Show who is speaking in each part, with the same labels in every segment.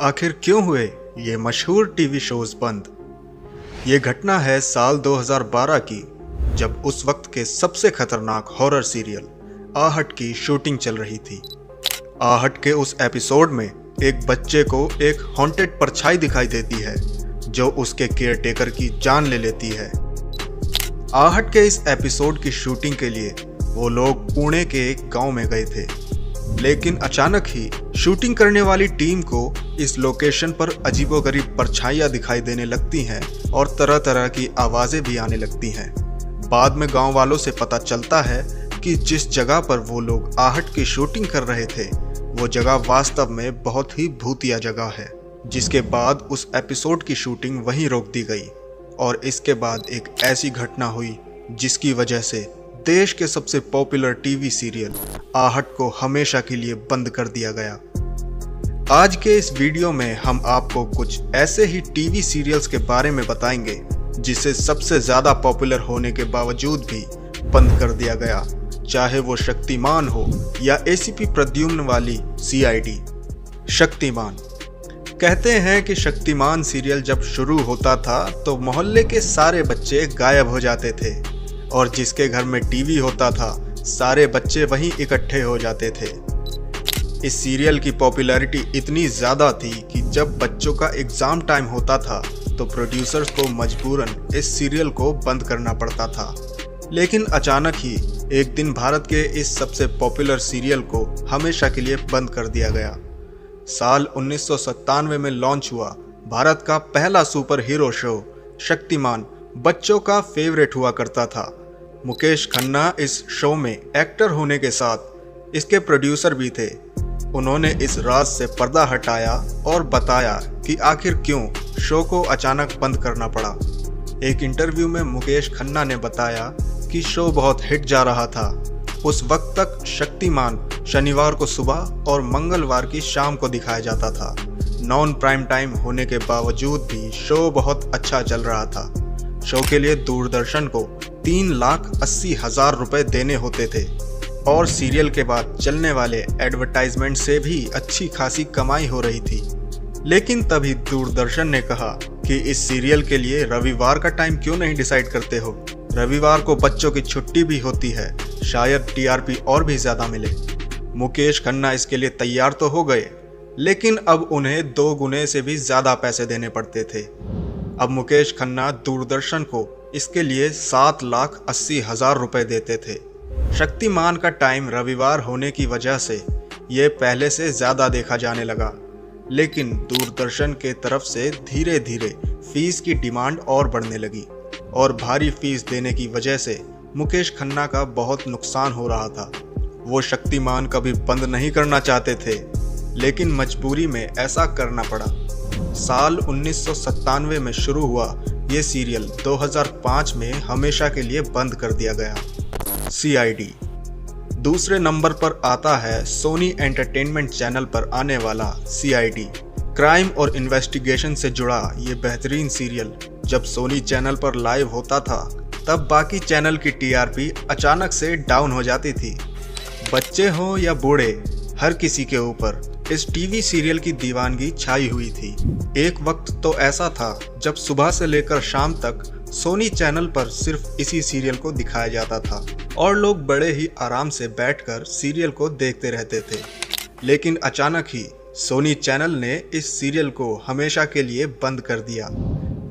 Speaker 1: आखिर क्यों हुए ये मशहूर टीवी शोज बंद? ये घटना है साल 2012 की, जब उस वक्त के सबसे खतरनाक हॉरर सीरियल आहट की शूटिंग चल रही थी। आहट के उस एपिसोड में एक बच्चे को एक हॉन्टेड परछाई दिखाई देती है जो उसके केयरटेकर की जान ले लेती है। आहट के इस एपिसोड की शूटिंग के लिए वो लोग पुणे के एक गांव में गए थे, लेकिन अचानक ही शूटिंग करने वाली टीम को इस लोकेशन पर अजीबोगरीब परछाइयां दिखाई देने लगती हैं और तरह तरह की आवाज़ें भी आने लगती हैं। बाद में गांव वालों से पता चलता है कि जिस जगह पर वो लोग आहट की शूटिंग कर रहे थे वो जगह वास्तव में बहुत ही भूतिया जगह है, जिसके बाद उस एपिसोड की शूटिंग वहीं रोक दी गई। और इसके बाद एक ऐसी घटना हुई जिसकी वजह से देश के सबसे पॉपुलर टीवी सीरियल आहट को हमेशा के लिए बंद कर दिया गया। आज के इस वीडियो में हम आपको कुछ ऐसे ही टीवी सीरियल्स के बारे में बताएंगे जिसे सबसे ज़्यादा पॉपुलर होने के बावजूद भी बंद कर दिया गया, चाहे वो शक्तिमान हो या एसीपी प्रद्युम्न वाली सीआईडी। शक्तिमान। कहते हैं कि शक्तिमान सीरियल जब शुरू होता था तो मोहल्ले के सारे बच्चे गायब हो जाते थे और जिसके घर में टीवी होता था सारे बच्चे वहीं इकट्ठे हो जाते थे। इस सीरियल की पॉपुलैरिटी इतनी ज़्यादा थी कि जब बच्चों का एग्ज़ाम टाइम होता था तो प्रोड्यूसर्स को मजबूरन इस सीरियल को बंद करना पड़ता था। लेकिन अचानक ही एक दिन भारत के इस सबसे पॉपुलर सीरियल को हमेशा के लिए बंद कर दिया गया। साल 1997 में लॉन्च हुआ भारत का पहला सुपर हीरो शो शक्तिमान बच्चों का फेवरेट हुआ करता था। मुकेश खन्ना इस शो में एक्टर होने के साथ इसके प्रोड्यूसर भी थे। उन्होंने इस राज से पर्दा हटाया और बताया कि आखिर क्यों शो को अचानक बंद करना पड़ा। एक इंटरव्यू में मुकेश खन्ना ने बताया कि शो बहुत हिट जा रहा था। उस वक्त तक शक्तिमान शनिवार को सुबह और मंगलवार की शाम को दिखाया जाता था। नॉन प्राइम टाइम होने के बावजूद भी शो बहुत अच्छा चल रहा था। शो के लिए दूरदर्शन को 3,80,000 रुपए देने होते थे और सीरियल के बाद चलने वाले एडवर्टाइजमेंट से भी अच्छी खासी कमाई हो रही थी। लेकिन तभी दूरदर्शन ने कहा कि इस सीरियल के लिए रविवार का टाइम क्यों नहीं डिसाइड करते हो, रविवार को बच्चों की छुट्टी भी होती है, शायद टीआरपी और भी ज़्यादा मिले। मुकेश खन्ना इसके लिए तैयार तो हो गए, लेकिन अब उन्हें 2 गुने से भी ज़्यादा पैसे देने पड़ते थे। अब मुकेश खन्ना दूरदर्शन को इसके लिए 7,80,000 रुपए देते थे। शक्तिमान का टाइम रविवार होने की वजह से ये पहले से ज़्यादा देखा जाने लगा, लेकिन दूरदर्शन के तरफ से धीरे धीरे फीस की डिमांड और बढ़ने लगी और भारी फीस देने की वजह से मुकेश खन्ना का बहुत नुकसान हो रहा था। वो शक्तिमान कभी बंद नहीं करना चाहते थे, लेकिन मजबूरी में ऐसा करना पड़ा। साल 1997 में शुरू हुआ ये सीरियल 2005 में हमेशा के लिए बंद कर दिया गया। सीआईडी। दूसरे नंबर पर आता है सोनी एंटरटेनमेंट चैनल पर आने वाला सीआईडी। क्राइम और इन्वेस्टिगेशन से जुड़ा ये बेहतरीन सीरियल जब सोनी चैनल पर लाइव होता था तब बाकी चैनल की टीआरपी अचानक से डाउन हो जाती थी। बच्चे हों या बूढ़े, हर किसी के ऊपर इस टीवी सीरियल की दीवानगी छाई हुई थी। एक वक्त तो ऐसा था जब सुबह से लेकर शाम तक सोनी चैनल पर सिर्फ इसी सीरियल को दिखाया जाता था और लोग बड़े ही आराम से बैठकर सीरियल को देखते रहते थे। लेकिन अचानक ही सोनी चैनल ने इस सीरियल को हमेशा के लिए बंद कर दिया,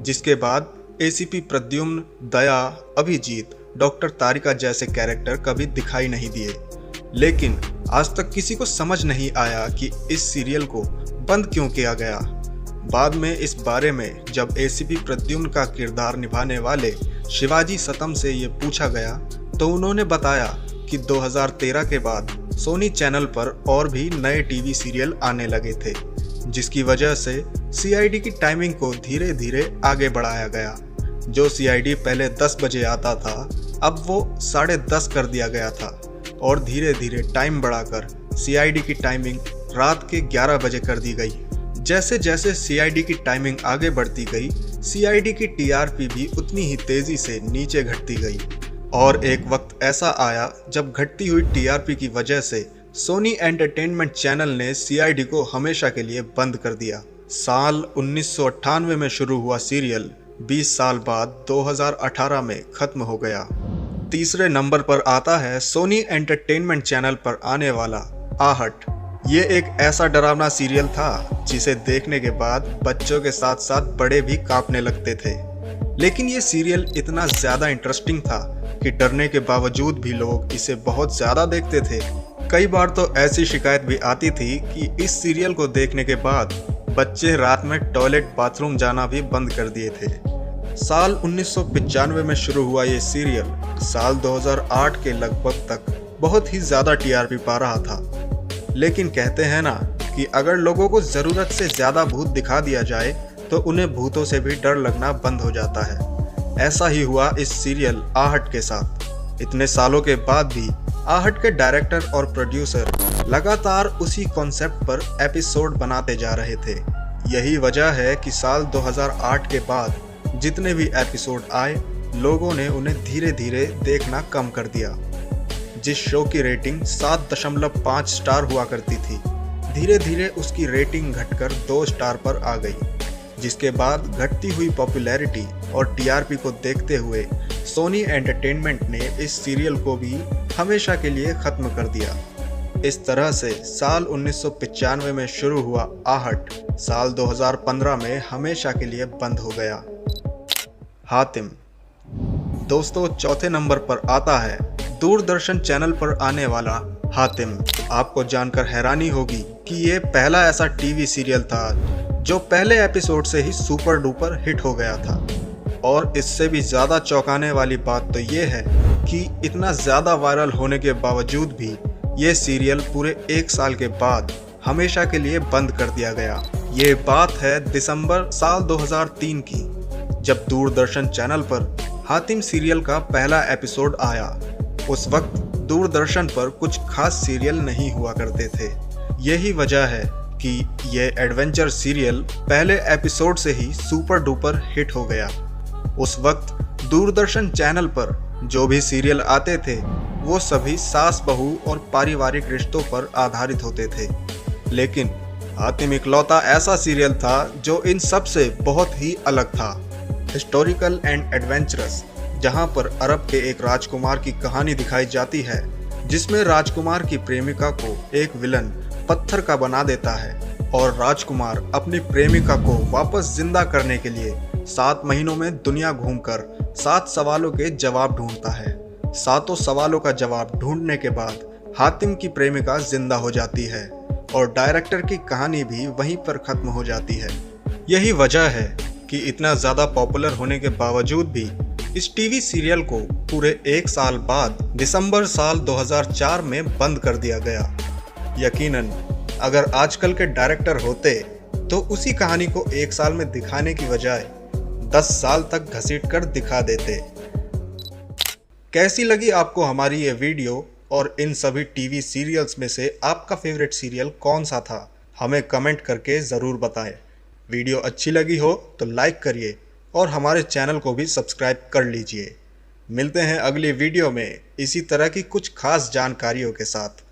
Speaker 1: जिसके बाद एसीपी प्रद्युम्न, दया, अभिजीत, डॉक्टर तारिका जैसे कैरेक्टर कभी दिखाई नहीं दिए। लेकिन आज तक किसी को समझ नहीं आया कि इस सीरियल को बंद क्यों किया गया। बाद में इस बारे में जब एसीपी प्रद्युम्न का किरदार निभाने वाले शिवाजी सतम से ये पूछा गया तो उन्होंने बताया कि 2013 के बाद सोनी चैनल पर और भी नए टीवी सीरियल आने लगे थे, जिसकी वजह से सीआईडी की टाइमिंग को धीरे धीरे आगे बढ़ाया गया। जो सीआईडी पहले 10 बजे आता था अब वो 10:30 कर दिया गया था और धीरे धीरे टाइम बढ़ाकर सीआईडी की टाइमिंग रात के 11 बजे कर दी गई। जैसे जैसे सीआईडी की टाइमिंग आगे बढ़ती गई, सीआईडी की टीआरपी भी उतनी ही तेज़ी से नीचे घटती गई और एक वक्त ऐसा आया जब घटती हुई टीआरपी की वजह से सोनी एंटरटेनमेंट चैनल ने सीआईडी को हमेशा के लिए बंद कर दिया। साल 1998 में शुरू हुआ सीरियल 20 साल बाद 2018 में खत्म हो गया। तीसरे नंबर पर आता है सोनी एंटरटेनमेंट चैनल पर आने वाला आहट। ये एक ऐसा डरावना सीरियल था जिसे देखने के बाद बच्चों के साथ साथ बड़े भी कांपने लगते थे। लेकिन ये सीरियल इतना ज़्यादा इंटरेस्टिंग था कि डरने के बावजूद भी लोग इसे बहुत ज़्यादा देखते थे। कई बार तो ऐसी शिकायत भी आती थी कि इस सीरियल को देखने के बाद बच्चे रात में टॉयलेट बाथरूम जाना भी बंद कर दिए थे। साल 1995 में शुरू हुआ ये सीरियल साल 2008 के लगभग तक बहुत ही ज़्यादा टीआरपी पा रहा था। लेकिन कहते हैं ना कि अगर लोगों को ज़रूरत से ज़्यादा भूत दिखा दिया जाए तो उन्हें भूतों से भी डर लगना बंद हो जाता है। ऐसा ही हुआ इस सीरियल आहट के साथ। इतने सालों के बाद भी आहट के डायरेक्टर और प्रोड्यूसर लगातार उसी कॉन्सेप्ट पर एपिसोड बनाते जा रहे थे। यही वजह है कि साल 2008 के बाद जितने भी एपिसोड आए लोगों ने उन्हें धीरे धीरे देखना कम कर दिया। जिस शो की रेटिंग 7.5 स्टार हुआ करती थी, धीरे धीरे उसकी रेटिंग घटकर 2 स्टार पर आ गई, जिसके बाद घटती हुई पॉपुलैरिटी और टीआरपी को देखते हुए सोनी एंटरटेनमेंट ने इस सीरियल को भी हमेशा के लिए खत्म कर दिया। इस तरह से साल 1995 में शुरू हुआ आहट साल 2015 में हमेशा के लिए बंद हो गया। हातिम। दोस्तों, चौथे नंबर पर आता है दूरदर्शन चैनल पर आने वाला हातिम। आपको जानकर हैरानी होगी कि ये पहला ऐसा टीवी सीरियल था जो पहले एपिसोड से ही सुपर डुपर हिट हो गया था। और इससे भी ज़्यादा चौंकाने वाली बात तो ये है कि इतना ज़्यादा वायरल होने के बावजूद भी ये सीरियल पूरे 1 साल के बाद हमेशा के लिए बंद कर दिया गया। ये बात है दिसंबर साल 2003 की, जब दूरदर्शन चैनल पर हातिम सीरियल का पहला एपिसोड आया। उस वक्त दूरदर्शन पर कुछ खास सीरियल नहीं हुआ करते थे। यही वजह है कि ये एडवेंचर सीरियल पहले एपिसोड से ही सुपर डुपर हिट हो गया। उस वक्त दूरदर्शन चैनल पर जो भी सीरियल आते थे वो सभी सास बहू और पारिवारिक रिश्तों पर आधारित होते थे। लेकिन हातिम इकलौता ऐसा सीरियल था जो इन सब से बहुत ही अलग था। हिस्टोरिकल एंड एडवेंचरस, जहां पर अरब के एक राजकुमार की कहानी दिखाई जाती है, जिसमें राजकुमार की प्रेमिका को एक विलन पत्थर का बना देता है और राजकुमार अपनी प्रेमिका को वापस जिंदा करने के लिए 7 महीनों में दुनिया घूमकर 7 सवालों के जवाब ढूंढता है। 7 सवालों का जवाब ढूंढने के बाद हातिम की प्रेमिका जिंदा हो जाती है और डायरेक्टर की कहानी भी वहीं पर खत्म हो जाती है। यही वजह है कि इतना ज़्यादा पॉपुलर होने के बावजूद भी इस टीवी सीरियल को पूरे 1 साल बाद दिसंबर साल 2004 में बंद कर दिया गया। यकीनन अगर आजकल के डायरेक्टर होते तो उसी कहानी को 1 साल में दिखाने की बजाय 10 साल तक घसीट कर दिखा देते। कैसी लगी आपको हमारी ये वीडियो और इन सभी टीवी सीरियल्स में से आपका फेवरेट सीरियल कौन सा था? हमें कमेंट करके ज़रूर बताएं। वीडियो अच्छी लगी हो तो लाइक करिए और हमारे चैनल को भी सब्सक्राइब कर लीजिए। मिलते हैं अगली वीडियो में इसी तरह की कुछ खास जानकारियों के साथ।